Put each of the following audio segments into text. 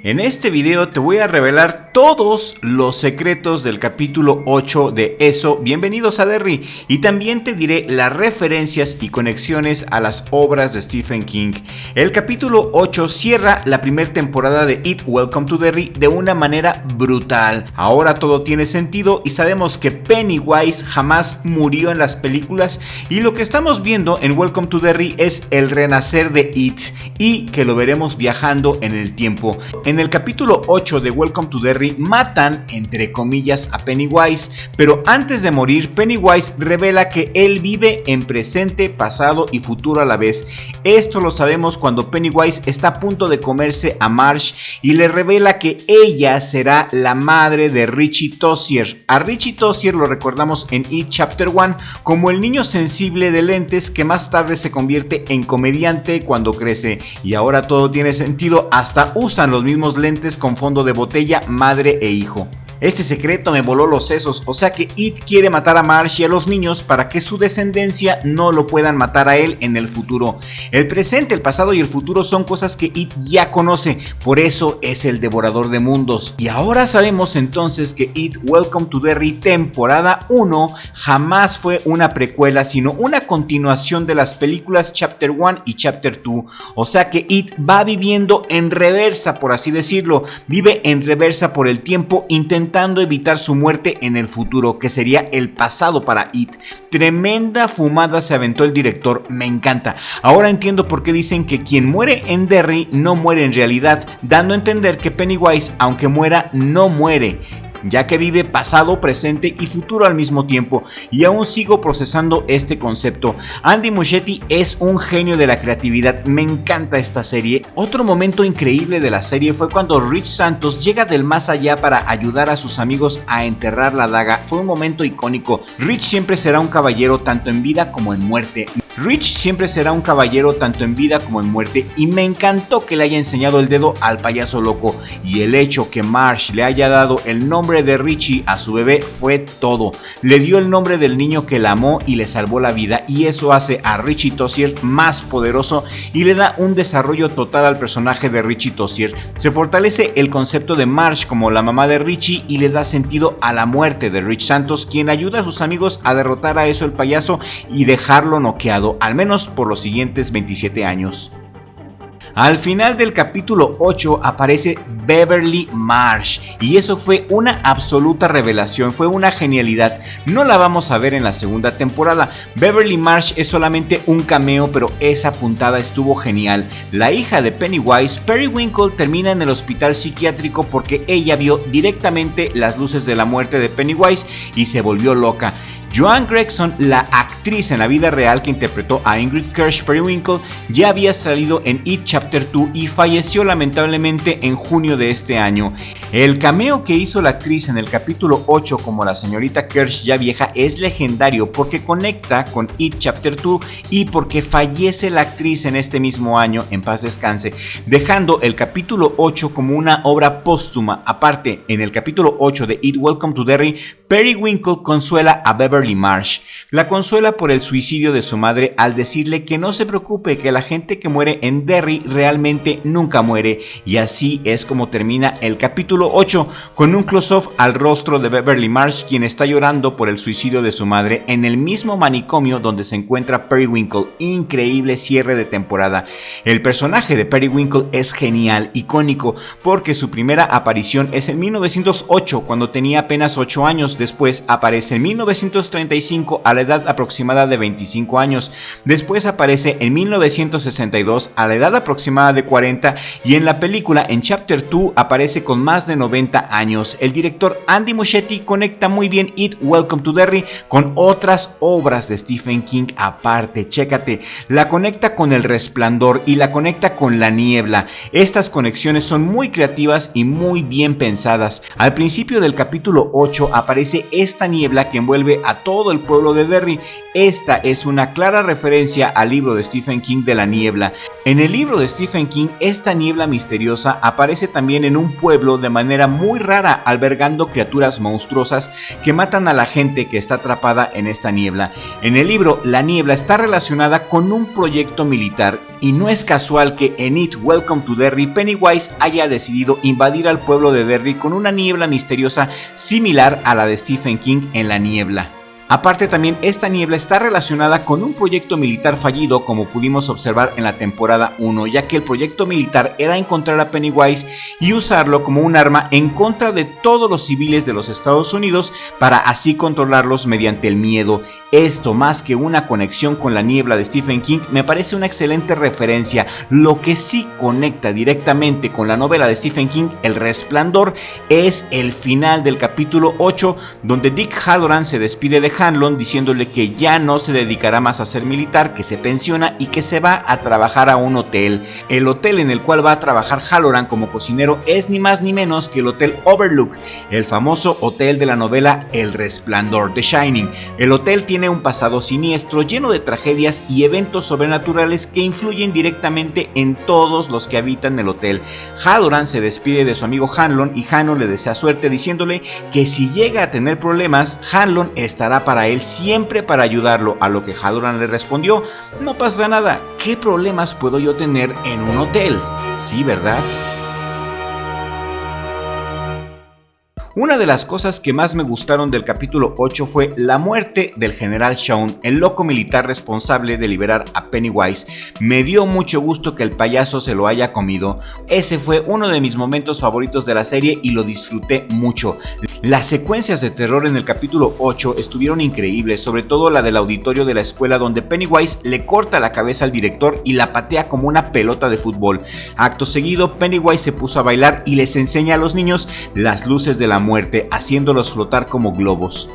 En este video te voy a revelar todos los secretos del capítulo 8 de Eso, bienvenidos a Derry, y también te diré las referencias y conexiones a las obras de Stephen King. El capítulo 8 cierra la primera temporada de It, Welcome to Derry de una manera brutal. Ahora todo tiene sentido y sabemos que Pennywise jamás murió en las películas y lo que estamos viendo en Welcome to Derry es el renacer de It y que lo veremos viajando en el tiempo. En el capítulo 8 de Welcome to Derry matan, entre comillas, a Pennywise, pero antes de morir, Pennywise revela que él vive en presente, pasado y futuro a la vez. Esto lo sabemos cuando Pennywise está a punto de comerse a Marge y le revela que ella será la madre de Richie Tozier. A Richie Tozier lo recordamos en It Chapter 1 como el niño sensible de lentes que más tarde se convierte en comediante cuando crece, y ahora todo tiene sentido, hasta usan los mismos lentes con fondo de botella, madre e hijo. Este secreto me voló los sesos, o sea que It quiere matar a Marge y a los niños para que su descendencia no lo puedan matar a él en el futuro. El presente, el pasado y el futuro son cosas que It ya conoce, por eso es el devorador de mundos. Y ahora sabemos entonces que It, Welcome to Derry temporada 1 jamás fue una precuela, sino una continuación de las películas Chapter 1 y Chapter 2. O sea que It va viviendo en reversa, por así decirlo, vive en reversa por el tiempo, intentando evitar su muerte en el futuro, que sería el pasado para It. Tremenda fumada se aventó el director, me encanta. Ahora entiendo por qué dicen que quien muere en Derry no muere en realidad, dando a entender que Pennywise, aunque muera, no muere, ya que vive pasado, presente y futuro al mismo tiempo, y aún sigo procesando este concepto. Andy Muschietti es un genio de la creatividad, me encanta esta serie. Otro momento increíble de la serie fue cuando Rich Santos llega del más allá para ayudar a sus amigos a enterrar la daga. Fue un momento icónico. Rich siempre será un caballero tanto en vida como en muerte. Y me encantó que le haya enseñado el dedo al payaso loco, y el hecho que Marge le haya dado el nombre de Richie a su bebé fue todo. Le dio el nombre del niño que la amó y le salvó la vida, y eso hace a Richie Tozier más poderoso y le da un desarrollo total al personaje de Richie Tozier. Se fortalece el concepto de Marge como la mamá de Richie y le da sentido a la muerte de Rich Santos, quien ayuda a sus amigos a derrotar a eso el payaso y dejarlo noqueado, al menos por los siguientes 27 años. Al final del capítulo 8 aparece Beverly Marsh y eso fue una absoluta revelación, fue una genialidad. No la vamos a ver en la segunda temporada. Beverly Marsh es solamente un cameo, pero esa puntada estuvo genial. La hija de Pennywise, Periwinkle, termina en el hospital psiquiátrico porque ella vio directamente las luces de la muerte de Pennywise y se volvió loca. Joan Gregson, la actriz en la vida real que interpretó a Ingrid Kirsch Periwinkle, ya había salido en It Chapter 2 y falleció lamentablemente en junio de este año. El cameo que hizo la actriz en el capítulo 8 como la señorita Kirsch ya vieja es legendario porque conecta con It Chapter 2 y porque fallece la actriz en este mismo año, en paz descanse, dejando el capítulo 8 como una obra póstuma. Aparte, en el capítulo 8 de It Welcome to Derry, Periwinkle consuela a Beverly Marsh. La consuela por el suicidio de su madre al decirle que no se preocupe, que la gente que muere en Derry realmente nunca muere, y así es como termina el capítulo 8, con un close-up al rostro de Beverly Marsh, quien está llorando por el suicidio de su madre en el mismo manicomio donde se encuentra Periwinkle. Increíble cierre de temporada. El personaje de Periwinkle es genial, icónico, porque su primera aparición es en 1908, cuando tenía apenas 8 años. Después aparece en 1935 a la edad aproximada de 25 años. Después aparece en 1962 a la edad aproximada de 40 y en la película en Chapter 2 aparece con más de 90 años. El director Andy Muschietti conecta muy bien It Welcome to Derry con otras obras de Stephen King aparte. Chécate, la conecta con El Resplandor y la conecta con La Niebla. Estas conexiones son muy creativas y muy bien pensadas. Al principio del capítulo 8 aparece esta niebla que envuelve a todo el pueblo de Derry. Esta es una clara referencia al libro de Stephen King de La Niebla. En el libro de Stephen King, esta niebla misteriosa aparece también en un pueblo de manera manera muy rara, albergando criaturas monstruosas que matan a la gente que está atrapada en esta niebla. En el libro, la niebla está relacionada con un proyecto militar y no es casual que en It Welcome to Derry, Pennywise haya decidido invadir al pueblo de Derry con una niebla misteriosa similar a la de Stephen King en La Niebla. Aparte, también esta niebla está relacionada con un proyecto militar fallido, como pudimos observar en la temporada 1, ya que el proyecto militar era encontrar a Pennywise y usarlo como un arma en contra de todos los civiles de los Estados Unidos para así controlarlos mediante el miedo. Esto, más que una conexión con La Niebla de Stephen King, me parece una excelente referencia. Lo que sí conecta directamente con la novela de Stephen King, El Resplandor, es el final del capítulo 8, donde Dick Hallorann se despide de Hanlon diciéndole que ya no se dedicará más a ser militar, que se pensiona y que se va a trabajar a un hotel. El hotel en el cual va a trabajar Hallorann como cocinero es ni más ni menos que el Hotel Overlook, el famoso hotel de la novela El Resplandor, The Shining. El hotel tiene un pasado siniestro lleno de tragedias y eventos sobrenaturales que influyen directamente en todos los que habitan el hotel. Hallorann se despide de su amigo Hanlon y Hanlon le desea suerte diciéndole que si llega a tener problemas, Hanlon estará para él siempre para ayudarlo, a lo que Hallorann le respondió: no pasa nada, ¿qué problemas puedo yo tener en un hotel? Sí, ¿verdad? Una de las cosas que más me gustaron del capítulo 8 fue la muerte del general Shaun, el loco militar responsable de liberar a Pennywise. Me dio mucho gusto que el payaso se lo haya comido. Ese fue uno de mis momentos favoritos de la serie y lo disfruté mucho. Las secuencias de terror en el capítulo 8 estuvieron increíbles, sobre todo la del auditorio de la escuela donde Pennywise le corta la cabeza al director y la patea como una pelota de fútbol. Acto seguido, Pennywise se puso a bailar y les enseña a los niños las luces de la muerte, haciéndolos flotar como globos.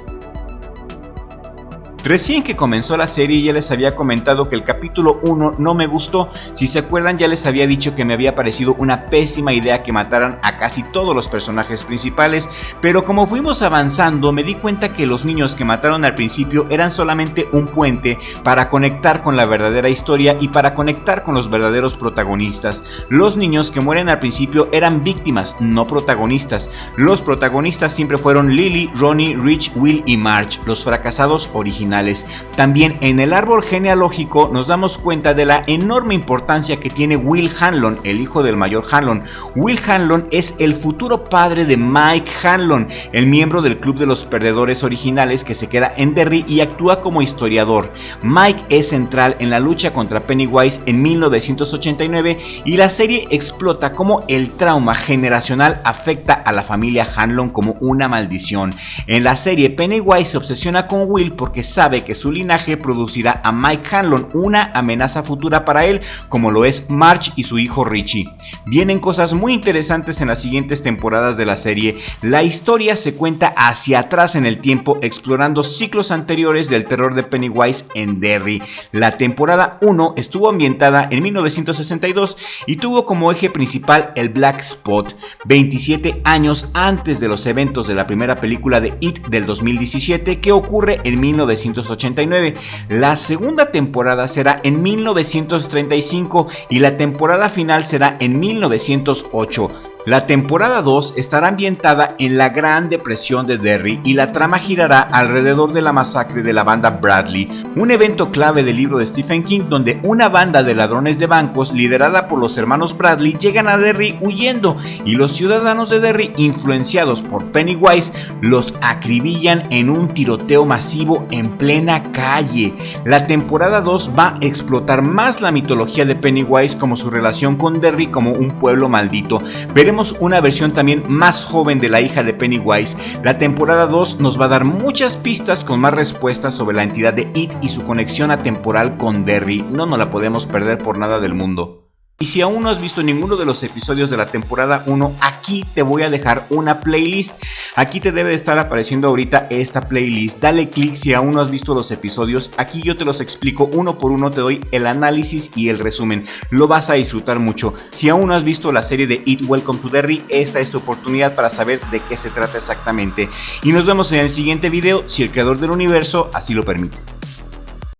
Recién que comenzó la serie ya les había comentado que el capítulo 1 no me gustó. Si se acuerdan, ya les había dicho que me había parecido una pésima idea que mataran a casi todos los personajes principales, pero como fuimos avanzando me di cuenta que los niños que mataron al principio eran solamente un puente para conectar con la verdadera historia y para conectar con los verdaderos protagonistas. Los niños que mueren al principio eran víctimas, no protagonistas. Los protagonistas siempre fueron Lily, Ronnie, Rich, Will y Marge, los fracasados originales. También en el árbol genealógico nos damos cuenta de la enorme importancia que tiene Will Hanlon, el hijo del mayor Hanlon. Will Hanlon es el futuro padre de Mike Hanlon, el miembro del club de los perdedores originales que se queda en Derry y actúa como historiador. Mike es central en la lucha contra Pennywise en 1989 y la serie explota cómo el trauma generacional afecta a la familia Hanlon como una maldición. En la serie, Pennywise se obsesiona con Will porque sabe que su linaje producirá a Mike Hanlon, una amenaza futura para él, como lo es Marge y su hijo Richie. Vienen cosas muy interesantes en las siguientes temporadas de la serie. La historia se cuenta hacia atrás en el tiempo, explorando ciclos anteriores del terror de Pennywise en Derry. La temporada 1 estuvo ambientada en 1962 y tuvo como eje principal el Black Spot, 27 años antes de los eventos de la primera película de It del 2017, que ocurre en 1989. La segunda temporada será en 1935 y la temporada final será en 1908. La temporada 2 estará ambientada en la Gran Depresión de Derry y la trama girará alrededor de la masacre de la banda Bradley, un evento clave del libro de Stephen King donde una banda de ladrones de bancos liderada por los hermanos Bradley llegan a Derry huyendo y los ciudadanos de Derry, influenciados por Pennywise, los acribillan en un tiroteo masivo en plena calle. La temporada 2 va a explotar más la mitología de Pennywise, como su relación con Derry como un pueblo maldito. Veremos una versión también más joven de la hija de Pennywise. La temporada 2 nos va a dar muchas pistas con más respuestas sobre la entidad de It y su conexión atemporal con Derry. No nos la podemos perder por nada del mundo. Y si aún no has visto ninguno de los episodios de la temporada 1, aquí te voy a dejar una playlist. Aquí te debe de estar apareciendo ahorita esta playlist. Dale click si aún no has visto los episodios. Aquí yo te los explico uno por uno, te doy el análisis y el resumen. Lo vas a disfrutar mucho. Si aún no has visto la serie de It Welcome to Derry, esta es tu oportunidad para saber de qué se trata exactamente. Y nos vemos en el siguiente video, si el creador del universo así lo permite.